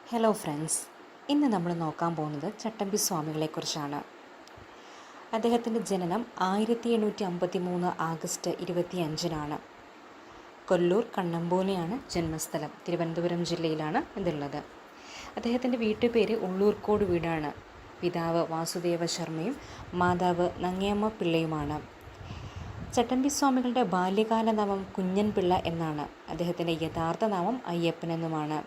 Hello friends, ഇന്ന് നമ്മൾ നോക്കാൻ പോകുന്നത് ചട്ടമ്പി സ്വാമികളെക്കുറിച്ചാണ്. അദ്ദേഹത്തിൻ്റെ ജനനം 1853 ആഗസ്റ്റ് 25-നാണ്. കൊല്ലൂർ കണ്ണമ്പൂനെയാണ് ജന്മസ്ഥലം. തിരുവനന്തപുരം ജില്ലയിലാണ് ഇതുള്ളത്. അദ്ദേഹത്തിൻ്റെ വീട്ടുപേര് ഉള്ളൂർക്കോട് വീടാണ്. പിതാവ് വാസുദേവ ശർമ്മയും മാതാവ് നങ്ങയമ്മ പിള്ളയുമാണ്. ചട്ടമ്പി സ്വാമികളുടെ ബാല്യകാല നാമം കുഞ്ഞൻ പിള്ള എന്നാണ്. അദ്ദേഹത്തിൻ്റെ യഥാർത്ഥ നാമം അയ്യപ്പൻ എന്നുമാണ്.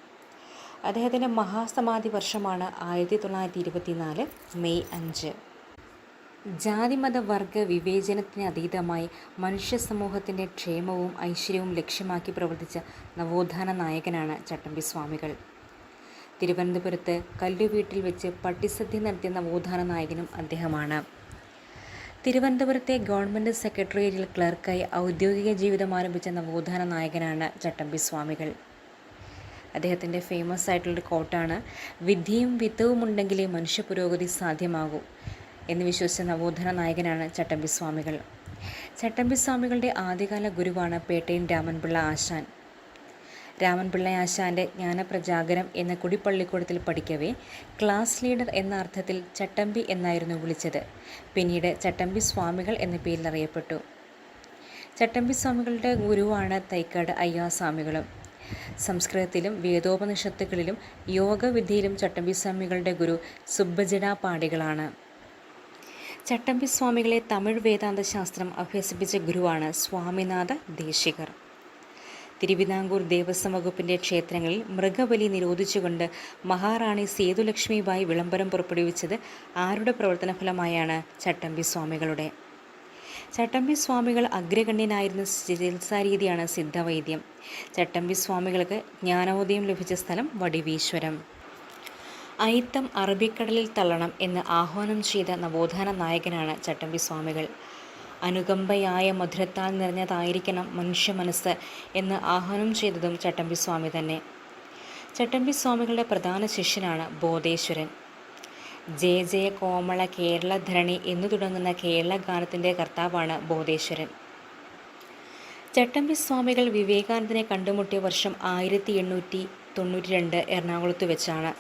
അദ്ദേഹത്തിൻ്റെ മഹാസമാധി വർഷമാണ് 1924 മെയ് 5. ജാതിമത വർഗ വിവേചനത്തിന് അതീതമായി മനുഷ്യ സമൂഹത്തിൻ്റെ ക്ഷേമവും ഐശ്വര്യവും ലക്ഷ്യമാക്കി പ്രവർത്തിച്ച നവോത്ഥാന നായകനാണ് ചട്ടമ്പി സ്വാമികൾ. തിരുവനന്തപുരത്ത് കല്ലുവീട്ടിൽ വെച്ച് പട്ടിസദ്യ നടത്തിയ നവോത്ഥാന നായകനും അദ്ദേഹമാണ്. തിരുവനന്തപുരത്തെ ഗവൺമെൻറ് സെക്രട്ടേറിയറ്റിൽ ക്ലർക്കായി ഔദ്യോഗിക ജീവിതം ആരംഭിച്ച നവോത്ഥാന നായകനാണ് ചട്ടമ്പി സ്വാമികൾ. അദ്ദേഹത്തിൻ്റെ ഫേമസ് ആയിട്ടുള്ളൊരു കോട്ടാണ്, വിദ്യയും വിത്തവും ഉണ്ടെങ്കിലേ മനുഷ്യ പുരോഗതി സാധ്യമാകൂ എന്ന് വിശ്വസിച്ച നവോത്ഥാന നായകനാണ് ചട്ടമ്പി സ്വാമികൾ. ചട്ടമ്പി സ്വാമികളുടെ ആദ്യകാല ഗുരുവാണ് പേട്ടയം രാമൻപിള്ള ആശാൻ. രാമൻപിള്ള ആശാൻ്റെ ജ്ഞാനപ്രജാഗരം എന്ന കുടിപ്പള്ളിക്കൂടത്തിൽ പഠിക്കവേ ക്ലാസ് ലീഡർ എന്ന അർത്ഥത്തിൽ ചട്ടമ്പി എന്നായിരുന്നു വിളിച്ചത്. പിന്നീട് ചട്ടമ്പി സ്വാമികൾ എന്ന പേരിൽ അറിയപ്പെട്ടു. ചട്ടമ്പി സ്വാമികളുടെ ഗുരുവാണ് തൈക്കാട് അയ്യാസ്വാമികളും. സംസ്കൃതത്തിലും വേദോപനിഷത്തുകളിലും യോഗവിദ്യയിലും ചട്ടമ്പി സ്വാമികളുടെ ഗുരു സുബ്ബജട പാടികളാണ്. ചട്ടമ്പി സ്വാമികളെ തമിഴ് വേദാന്ത ശാസ്ത്രം അഭ്യസിപ്പിച്ച ഗുരുവാണ് സ്വാമിനാഥ ദേശികർ. തിരുവിതാംകൂർ ദേവസ്വം വകുപ്പിൻ്റെ ക്ഷേത്രങ്ങളിൽ മൃഗബലി നിരോധിച്ചുകൊണ്ട് മഹാറാണി സേതുലക്ഷ്മിബായി വിളംബരം പുറപ്പെടുവിച്ചത് ആരുടെ പ്രവർത്തന ഫലമായാണ്? ചട്ടമ്പി സ്വാമികളുടെ. ചട്ടമ്പി സ്വാമികൾ അഗ്രഗണ്യനായിരുന്ന ചികിത്സാരീതിയാണ് സിദ്ധവൈദ്യം. ചട്ടമ്പി സ്വാമികൾക്ക് ജ്ഞാനോദയം ലഭിച്ച സ്ഥലം വടിവീശ്വരം. അയിത്തം അറബിക്കടലിൽ തള്ളണം എന്ന് ആഹ്വാനം ചെയ്ത നവോത്ഥാന നായകനാണ് ചട്ടമ്പി സ്വാമികൾ. അനുകമ്പയായ മധുരത്താൽ നിറഞ്ഞതായിരിക്കണം മനുഷ്യ മനസ്സ് എന്ന് ആഹ്വാനം ചെയ്തതും ചട്ടമ്പി സ്വാമി തന്നെ. ചട്ടമ്പി സ്വാമികളുടെ പ്രധാന ശിഷ്യനാണ് ബോധേശ്വരൻ. ജയ ജയ കോമള കേരള ധരണി എന്നു തുടങ്ങുന്ന കേരള ഗാനത്തിൻ്റെ കർത്താവാണ് ബോധേശ്വരൻ. ചട്ടമ്പി സ്വാമികൾ വിവേകാനന്ദനെ കണ്ടുമുട്ടിയ വർഷം 1892 എറണാകുളത്ത് വെച്ചാണ്.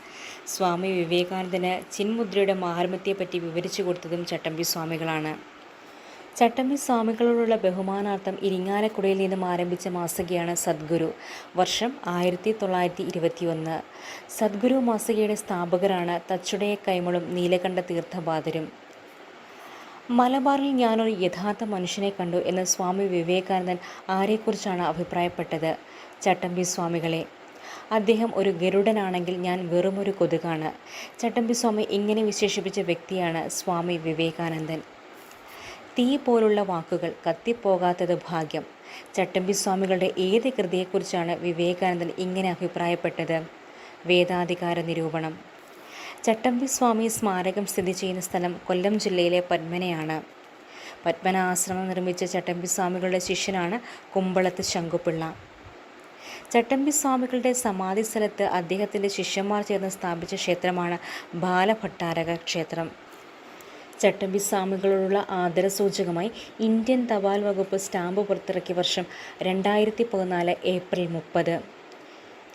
സ്വാമി വിവേകാനന്ദന് ചിന്മുദ്രയുടെ മാഹാത്മ്യത്തെപ്പറ്റി വിവരിച്ചു കൊടുത്തതും ചട്ടമ്പി സ്വാമികളാണ്. ചട്ടമ്പി സ്വാമികളോടുള്ള ബഹുമാനാർത്ഥം ഇരിങ്ങാലക്കുടയിൽ നിന്നും ആരംഭിച്ച മാസികയാണ് സദ്ഗുരു. വർഷം 1921. സദ്ഗുരു മാസികയുടെ സ്ഥാപകരാണ് തച്ചുടയ കൈമളും നീലകണ്ഠ തീർത്ഥപാദരും. മലബാറിൽ ഞാനൊരു യഥാർത്ഥ മനുഷ്യനെ കണ്ടു എന്ന് സ്വാമി വിവേകാനന്ദൻ ആരെക്കുറിച്ചാണ് അഭിപ്രായപ്പെട്ടത്? ചട്ടമ്പി സ്വാമികളെ. അദ്ദേഹം ഒരു ഗരുഡനാണെങ്കിൽ ഞാൻ വെറുമൊരു കൊതുകാണ്. ചട്ടമ്പി സ്വാമി ഇങ്ങനെ വിശേഷിപ്പിച്ച വ്യക്തിയാണ് സ്വാമി വിവേകാനന്ദൻ. തീ പോലുള്ള വാക്കുകൾ കത്തിപ്പോകാത്തത് ഭാഗ്യം. ചട്ടമ്പി സ്വാമികളുടെ ഏത് കൃതിയെക്കുറിച്ചാണ് വിവേകാനന്ദൻ ഇങ്ങനെ അഭിപ്രായപ്പെട്ടത്? വേദാധികാര നിരൂപണം. ചട്ടമ്പി സ്വാമി സ്മാരകം സ്ഥിതി ചെയ്യുന്ന സ്ഥലം കൊല്ലം ജില്ലയിലെ പത്മനയാണ്. പത്മന ആശ്രമം നിർമ്മിച്ച ചട്ടമ്പി സ്വാമികളുടെ ശിഷ്യനാണ് കുമ്പളത്ത് ശങ്കുപിള്ള. ചട്ടമ്പി സ്വാമികളുടെ സമാധി സ്ഥലത്ത് അദ്ദേഹത്തിൻ്റെ ശിഷ്യന്മാർ ചേർന്ന് സ്ഥാപിച്ച ക്ഷേത്രമാണ് ബാലഭട്ടാരക ക്ഷേത്രം. ചട്ടമ്പി സ്വാമികളോടുള്ള ആദരസൂചകമായി ഇന്ത്യൻ തപാൽ വകുപ്പ് സ്റ്റാമ്പ് പുറത്തിറക്കിയ വർഷം 2014 ഏപ്രിൽ 30.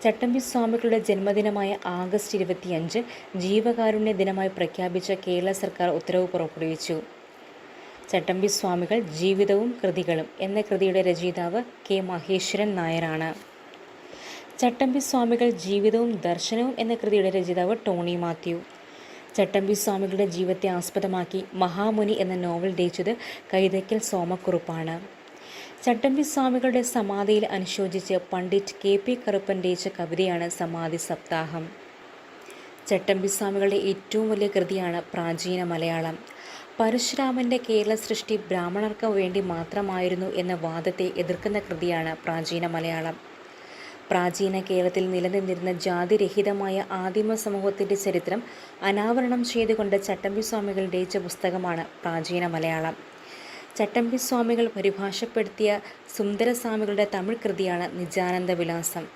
ചട്ടമ്പി സ്വാമികളുടെ ജന്മദിനമായ ആഗസ്റ്റ് 25 ജീവകാരുണ്യ ദിനമായി പ്രഖ്യാപിച്ച കേരള സർക്കാർ ഉത്തരവ് പുറപ്പെടുവിച്ചു. ചട്ടമ്പി സ്വാമികൾ ജീവിതവും കൃതികളും എന്ന കൃതിയുടെ രചയിതാവ് കെ മഹേശ്വരൻ നായരാണ്. ചട്ടമ്പി സ്വാമികൾ ജീവിതവും ദർശനവും എന്ന കൃതിയുടെ രചയിതാവ് ടോണി മാത്യു. ചട്ടമ്പി സ്വാമികളുടെ ജീവിതത്തെ ആസ്പദമാക്കി മഹാമുനി എന്ന നോവൽ രചിച്ചത് കൈതയ്ക്കൽ സോമക്കുറുപ്പാണ്. ചട്ടമ്പി സ്വാമികളുടെ സമാധിയിൽ അനുശോചിച്ച് പണ്ഡിറ്റ് KP കറുപ്പൻ രചിച്ച കവിതയാണ് സമാധി സപ്താഹം. ചട്ടമ്പി സ്വാമികളുടെ ഏറ്റവും വലിയ കൃതിയാണ് പ്രാചീന മലയാളം. പരശുരാമൻ്റെ കേരള സൃഷ്ടി ബ്രാഹ്മണർക്ക് വേണ്ടി മാത്രമായിരുന്നു എന്ന വാദത്തെ എതിർക്കുന്ന കൃതിയാണ് പ്രാചീന മലയാളം. പ്രാചീന കേരളത്തിൽ നിലനിന്നിരുന്ന ജാതിരഹിതമായ ആദിമ സമൂഹത്തിൻ്റെ ചരിത്രം അനാവരണം ചെയ്തുകൊണ്ട് ചട്ടമ്പി സ്വാമികൾ രചിച്ച പുസ്തകമാണ് പ്രാചീന മലയാളം. ചട്ടമ്പി സ്വാമികൾ പരിഭാഷപ്പെടുത്തിയ സുന്ദരസ്വാമികളുടെ തമിഴ് കൃതിയാണ് നിജാനന്ദ വിലാസം.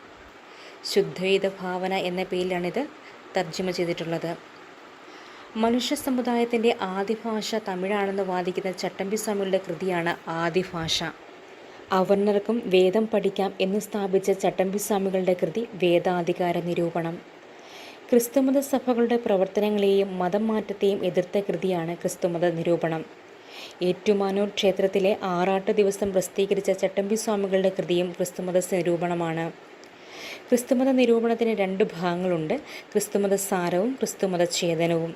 ശുദ്ധ്വൈത ഭാവന എന്ന പേരിലാണിത് തർജ്ജിമ ചെയ്തിട്ടുള്ളത്. മനുഷ്യ സമുദായത്തിൻ്റെ ആദിഭാഷ തമിഴാണെന്ന് വാദിക്കുന്ന ചട്ടമ്പി സ്വാമികളുടെ കൃതിയാണ് ആദിഭാഷ. അവർണർക്കും വേദം പഠിക്കാം എന്ന് സ്ഥാപിച്ച ചട്ടമ്പി സ്വാമികളുടെ കൃതി വേദാധികാര നിരൂപണം. ക്രിസ്തുമത സഭകളുടെ പ്രവർത്തനങ്ങളെയും മതം മാറ്റത്തെയും എതിർത്ത കൃതിയാണ് ക്രിസ്തുമത നിരൂപണം. ഏറ്റുമാനൂർ ക്ഷേത്രത്തിലെ ആറാട്ട് ദിവസം പ്രസിദ്ധീകരിച്ച ചട്ടമ്പി സ്വാമികളുടെ കൃതിയും ക്രിസ്തുമത നിരൂപണമാണ്. ക്രിസ്തുമത നിരൂപണത്തിന് 2 ഭാഗങ്ങളുണ്ട്: ക്രിസ്തുമത സാരവും ക്രിസ്തുമത ഛേദനവും.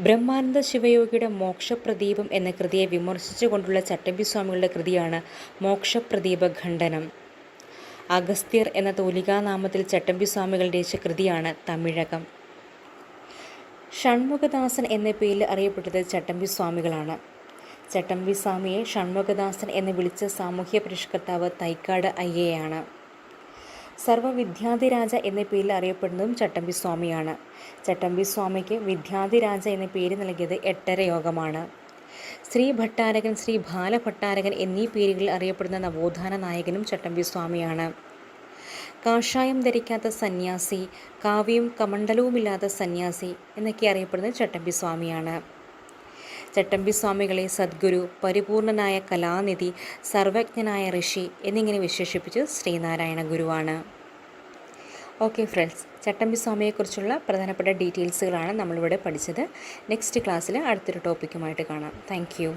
ബ്രഹ്മാനന്ദ ശിവയോഗിയുടെ മോക്ഷപ്രദീപം എന്ന കൃതിയെ വിമർശിച്ചുകൊണ്ടുള്ള ചട്ടമ്പി സ്വാമികളുടെ കൃതിയാണ് മോക്ഷപ്രദീപ ഖണ്ഡനം. അഗസ്ത്യർ എന്ന തൂലികാനാമത്തിൽ ചട്ടമ്പി സ്വാമികൾ രചിച്ച കൃതിയാണ് തമിഴകം. ഷൺമുഖദാസൻ എന്ന പേരിൽ അറിയപ്പെട്ടത് ചട്ടമ്പി സ്വാമികളാണ്. ചട്ടമ്പി സ്വാമിയെ ഷൺമുഖദാസൻ എന്ന് വിളിച്ച സാമൂഹ്യ പരിഷ്കർത്താവ് തൈക്കാട് അയ്യയാണ്. സർവവിദ്യാധിരാജ എന്ന പേരിൽ അറിയപ്പെടുന്നതും ചട്ടമ്പി സ്വാമിയാണ്. ചട്ടമ്പി സ്വാമിക്ക് വിദ്യാധിരാജ എന്ന പേര് നൽകിയത് എട്ടര യോഗമാണ്. ശ്രീ ഭട്ടാരകൻ, ശ്രീ ബാലഭട്ടാരകൻ എന്നീ പേരുകളിൽ അറിയപ്പെടുന്ന നവോത്ഥാന നായകനും ചട്ടമ്പി സ്വാമിയാണ്. കാഷായം ധരിക്കാത്ത സന്യാസി, കാവ്യവും കമണ്ഡലവുമില്ലാത്ത സന്യാസി എന്നൊക്കെ അറിയപ്പെടുന്നത് ചട്ടമ്പി സ്വാമിയാണ്. ചട്ടമ്പി സ്വാമികളെ സദ്ഗുരു, പരിപൂർണനായ കലാനിധി, സർവജ്ഞനായ ഋഷി എന്നിങ്ങനെ വിശേഷിപ്പിച്ച് ശ്രീനാരായണ ഗുരുവാണ്. ഓക്കെ ഫ്രണ്ട്സ്, ചട്ടമ്പി സ്വാമിയെക്കുറിച്ചുള്ള പ്രധാനപ്പെട്ട ഡീറ്റെയിൽസുകളാണ് നമ്മളിവിടെ പഠിച്ചത്. നെക്സ്റ്റ് ക്ലാസ്സിൽ അടുത്തൊരു ടോപ്പിക്കുമായിട്ട് കാണാം. Thank you.